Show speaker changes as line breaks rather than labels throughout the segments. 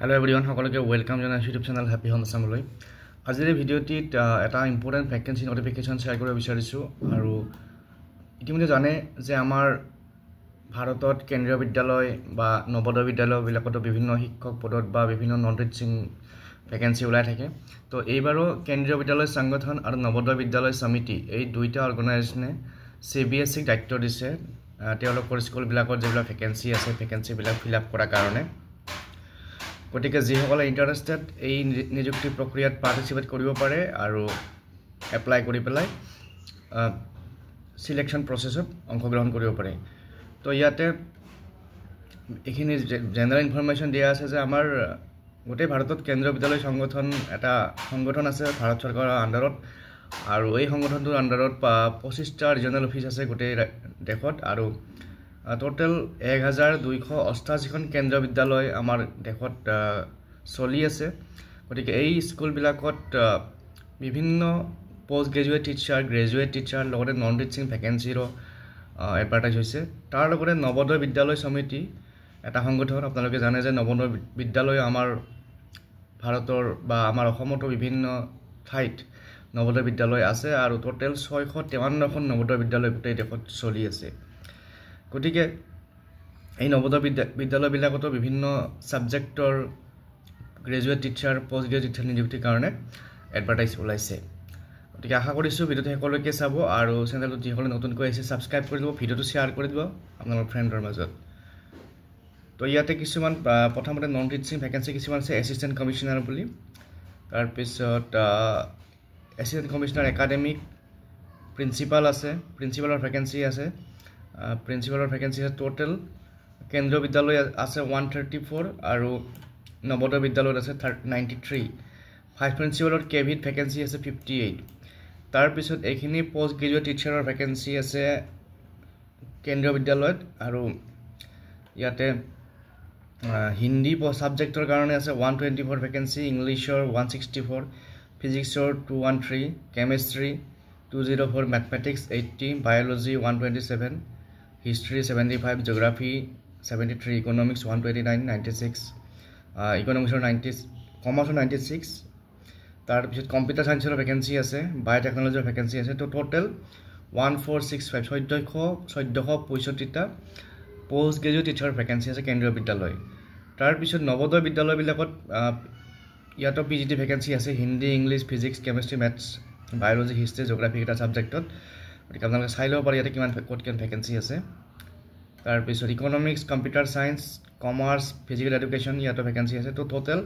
Hello everyone, সকলকে welcome জানাই YouTube channel happy home আসামলৈ। আজিৰ ভিডিঅ'টিত এটা ইম্পৰ্টেণ্ট ভেকেন্সি নটিফিকেশ্যন শ্বেয়াৰ কৰিব বিচাৰিছোঁ আৰু ইতিমধ্যে জানে যে আমাৰ ভাৰতত কেন্দ্ৰীয় বিদ্যালয় বা নৱোদয় বিদ্যালয়বিলাকতো বিভিন্ন শিক্ষক পদত বা বিভিন্ন নন টিচিং ভেকেন্সি ওলাই থাকে। তো এইবাৰো কেন্দ্ৰীয় বিদ্যালয় সংগঠন আৰু নৱোদয় বিদ্যালয় সমিতি এই দুইটা অৰ্গেনাইজেশ্যনে CBSEক দায়িত্ব দিছে তেওঁলোকৰ স্কুলবিলাকত যিবিলাক ভেকেন্সি আছে ভেকেন্সিবিলাক ফিল আপ কৰাৰ কাৰণে। গতিকে যিসকলে ইণ্টাৰেষ্টেড এই নিযুক্তি প্ৰক্ৰিয়াত পাৰ্টিচিপেট কৰিব পাৰে আৰু এপ্লাই কৰি পেলাই সিলেকশ্যন প্ৰচেছত অংশগ্ৰহণ কৰিব পাৰে। তো ইয়াতে এইখিনি জেনেৰেল ইনফৰমেশ্যন দিয়া আছে যে আমাৰ গোটেই ভাৰতত কেন্দ্ৰীয় বিদ্যালয় সংগঠন এটা সংগঠন আছে ভাৰত চৰকাৰৰ আণ্ডাৰত আৰু এই সংগঠনটোৰ আণ্ডাৰত 25টা ৰিজনেল অফিচ আছে গোটেই দেশত আৰু টোটেল 1288খন কেন্দ্ৰীয় বিদ্যালয় আমাৰ দেশত চলি আছে। গতিকে এই স্কুলবিলাকত বিভিন্ন post graduate teacher graduate teacher লগতে নন টিচিং ভেকেন্সিৰো এডভাৰটাইজ হৈছে। তাৰ লগতে নৱোদয় বিদ্যালয় সমিতি এটা সংগঠন। আপোনালোকে জানে যে নৱোদয় বিদ্যালয় আমাৰ ভাৰতৰ বা আমাৰ অসমতো বিভিন্ন ঠাইত নৱোদয় বিদ্যালয় আছে আৰু টোটেল 653খন নৱোদয় বিদ্যালয় গোটেই দেশত চলি আছে। গতিকে এই নৱোদয় বিদ্যালয়বিলাকতো বিভিন্ন ছাবজেক্টৰ graduate teacher post graduate teacher নিযুক্তিৰ কাৰণে এডভাৰটাইজ ওলাইছে। গতিকে আশা কৰিছোঁ ভিডিঅ'টো সকলোকে চাব আৰু চেনেলটো যিসকলে নতুনকৈ আহিছে ছাবস্ক্ৰাইব কৰি দিব, ভিডিঅ'টো শ্বেয়াৰ কৰি দিব আপোনালোকৰ ফ্ৰেণ্ডৰ মাজত। তো ইয়াতে কিছুমান প্ৰথমতে নন টিচিং ভেকেন্সি কিছুমান আছে এছিষ্টেণ্ট কমিশ্যনাৰ বুলি, তাৰপিছত এছিষ্টেণ্ট কমিশ্যনাৰ একাডেমিক প্ৰিন্সিপাল আছে, প্ৰিন্সিপালৰ ভেকেন্সি আছে। প্ৰিন্সিপালৰ ভেকেন্সি আছে টোটেল কেন্দ্ৰীয় বিদ্যালয় আছে 134 আৰু নৱোদয় বিদ্যালয়ত আছে 93। ভাইচ প্ৰিন্সিপালত কেভিত ভেকেন্সি আছে 58। তাৰপিছত এইখিনি পোষ্ট গ্ৰেজুৱেট টিচাৰৰ ভেকেন্সি আছে কেন্দ্ৰীয় বিদ্যালয়ত আৰু ইয়াতে হিন্দী ছাবজেক্টৰ কাৰণে আছে 124 ভেকেন্সি, ইংলিছৰ 164, ফিজিক্সৰ 213, chemistry 204, mathematics 80, biology 127, history 75, geography 73, economics 129, 96, ইকনমিক্সৰ 90, কমাৰ্চৰ 96। তাৰপিছত কম্পিউটাৰ ছায়েন্সৰ ভেকেন্সি আছে, বায়'টেকনলজিৰ ভেকেন্সি আছে। তো টোটেল 1465 1465টা পোষ্ট গ্ৰেজুৱেট টিচাৰ ভেকেন্সি আছে কেন্দ্ৰীয় বিদ্যালয়। তাৰপিছত নৱোদয় বিদ্যালয়বিলাকত ইয়াতো PGT ভেকেন্সি আছে Hindi, English, physics, chemistry, maths, biology, history, geography কেইটা ছাবজেক্টত। গতিকে আপোনালোকে চাই ল'ব পাৰে ইয়াতে ক'ত কিমান ভেকেন্সি আছে। তাৰপিছত economics, computer science, commerce, physical education ইয়াতো ভেকেন্সি আছে। তো টোটেল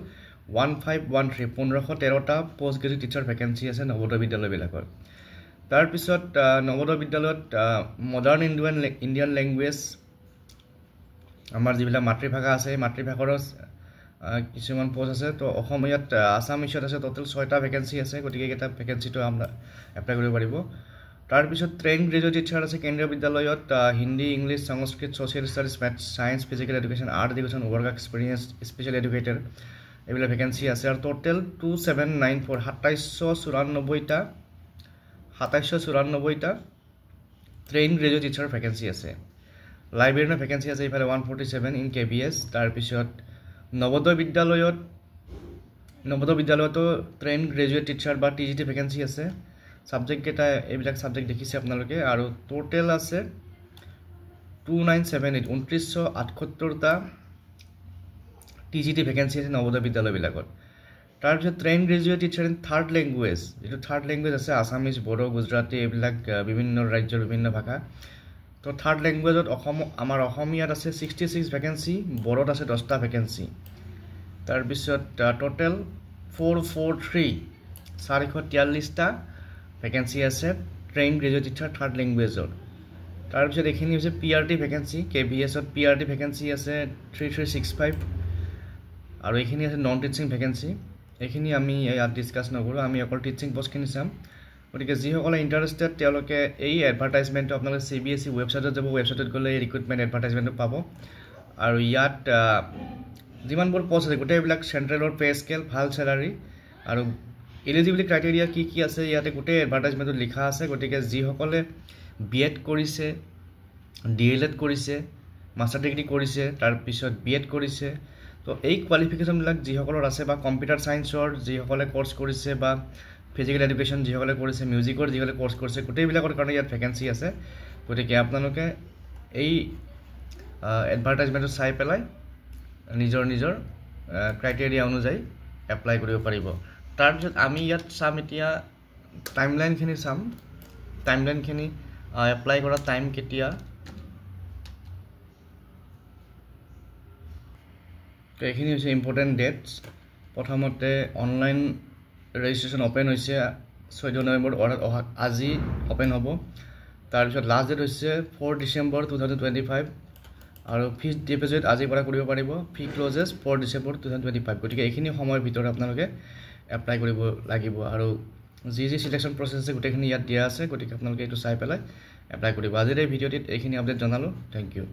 1513টা পোষ্ট গ্ৰেজুৱেট টিচাৰ ভেকেন্সি আছে নৱোদয় বিদ্যালয়বিলাকৰ। তাৰপিছত নৱোদয় বিদ্যালয়ত মডাৰ্ণ ইণ্ডিয়ান লেংগুৱেজ আমাৰ যিবিলাক মাতৃভাষা আছে সেই মাতৃভাষাৰো কিছুমান পোষ্ট আছে। তো অসমীয়াত আছামিছত আছে টোটেল 6টা ভেকেন্সি আছে। গতিকে এইকেইটা ভেকেন্সিটো আমরা এপ্লাই কৰিব পাৰিব। তাৰপিছত ট্ৰেইন গ্ৰেজুৱেট টিচাৰ আছে কেন্দ্ৰীয় বিদ্যালয়ত Hindi, English, Sanskrit, social studies, maths, science, physical education, art education, work experience, special educator এইবিলাক ভেকেন্সি আছে। আৰু টোটেল 2794 2794টা ট্ৰেইন গ্ৰেজুৱেট টিচাৰ ভেকেন্সি আছে। লাইব্ৰেৰীয়ানৰ ভেকেন্সি আছে এইফালে 147 ইন KVS। তাৰপিছত নৱোদয় বিদ্যালয়তো ট্ৰেইন গ্ৰেজুৱেট টিচাৰ বা TGT ভেকেন্সি আছে। ছাবজেক্টকেইটা এইবিলাক ছাবজেক্ট দেখিছে আপোনালোকে আৰু টোটেল আছে 2978 2978টা TGT ভেকেন্সি আছে নৱোদয় বিদ্যালয়বিলাকত। তাৰপিছত train graduate teacher in third language, যিটো থাৰ্ড লেংগুৱেজ আছে আছামিজ, বড়ো, গুজৰাটী এইবিলাক বিভিন্ন ৰাজ্যৰ বিভিন্ন ভাষা। তো থাৰ্ড লেংগুৱেজত আমাৰ অসমীয়াত আছে 66 ভেকেন্সি, বড়োত আছে 10টা ভেকেন্সি। তাৰপিছত টোটেল 443টা ভেকেন্সি আছে ট্ৰেইন গ্ৰেজুৱেট টিচাৰ থাৰ্ড লেংগুৱেজৰ। তাৰপিছত এইখিনি হৈছে PRT ভেকেন্সি, KVSত PRT ভেকেন্সি আছে 3365 আৰু এইখিনি আছে নন টিচিং ভেকেন্সি। এইখিনি আমি ইয়াত ডিছকাছ নকৰোঁ, আমি অকল টিচিং পষ্টখিনি চাম। গতিকে যিসকলে ইণ্টাৰেষ্টেড তেওঁলোকে এই এডভাৰটাইজমেণ্টটো আপোনালোকে CBSE ৱেবছাইটত যাব, ৱেবছাইটত গ'লে এই ৰিক্ৰুটমেণ্ট এডভাৰটাইজমেণ্টটো পাব। আৰু ইয়াত যিমানবোৰ পষ্ট আছে গোটেইবিলাক চেণ্ট্ৰেলৰ পে স্কেল, ভাল চেলাৰী আৰু এলিজিবিলিটি ক্ৰাইটেৰিয়া কি আছে ইয়াতে গোটেই এডভাৰটাইজমেণ্টত লিখা আছে। গতিকে যিসকলে BEd কৰিছে, DLEd কৰিছে, মাষ্টাৰ ডিগ্ৰী কৰিছে, তাৰপিছত BEd কৰিছে, তো এই কোৱালিফিকেশ্যনবিলাক যিসকলৰ আছে বা কম্পিউটাৰ ছায়েন্সৰ যিসকলে কোৰ্চ কৰিছে বা ফিজিকেল এডুকেশ্যন যিসকলে কৰিছে মিউজিকৰ যিসকলে কোৰ্চ কৰিছে গোটেইবিলাকৰ কাৰণে ইয়াত ভেকেঞ্চি আছে গতিকে আপোনালোকে এই এডভাৰটাইজমেণ্টটো চাই পেলাই নিজৰ ক্ৰাইটেৰিয়া অনুযায়ী এপ্লাই কৰিব পাৰিব তাৰপিছত আমি ইয়াত চাম এতিয়া টাইমলাইনখিনি চাম টাইমলাইনখিনি এপ্লাই কৰা টাইম কেতিয়া তো এইখিনি হৈছে ইম্পৰ্টেণ্ট ডেটছ প্ৰথমতে অনলাইন ৰেজিষ্ট্ৰেশ্যন অপেন হৈছে 14 নৱেম্বৰ আজি অপেন হ'ব তাৰপিছত লাষ্ট ডেট হৈছে 4 ডিচেম্বৰ 2025 আৰু ফিজ ডিপ'জিট আজিৰ পৰা কৰিব পাৰিব ফি ক্ল'জেছ 4 ডিচেম্বৰ 2025 গতিকে এইখিনি সময়ৰ ভিতৰত আপোনালোকে এপ্লাই কৰিব লাগিব আৰু যি সিলেকশ্যন প্ৰচেছ আছে গোটেইখিনি ইয়াত দিয়া আছে গতিকে আপোনালোকে এইটো চাই পেলাই এপ্লাই কৰিব আজিৰ এই ভিডিঅ'টিত এইখিনি আপডেট জনালোঁ থেংক ইউ